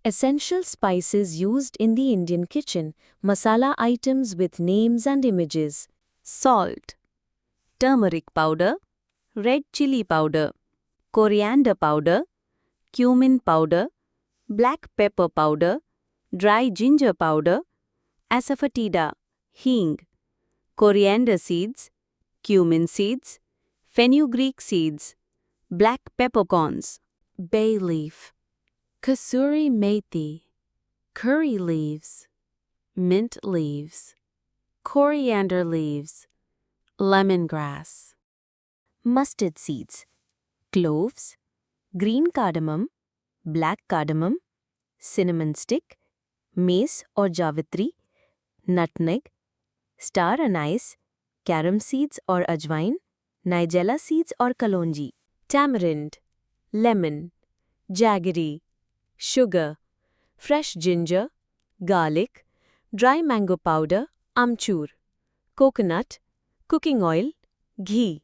Essential spices used in the Indian kitchen, masala items with names and images. Salt, turmeric powder, red chili powder, coriander powder, cumin powder, black pepper powder, dry ginger powder, asafoetida, hing, coriander seeds, cumin seeds, fenugreek seeds, black peppercorns, bay leaf, kasuri methi, curry leaves, mint leaves, coriander leaves, lemongrass, Mustard seeds, cloves, green cardamom, black cardamom, cinnamon stick, mace or javitri, nutmeg, star anise, carom seeds or ajwain, nigella seeds or kalonji, tamarind, lemon, jaggery, sugar, fresh ginger, garlic, dry mango powder, amchur, coconut, cooking oil, ghee.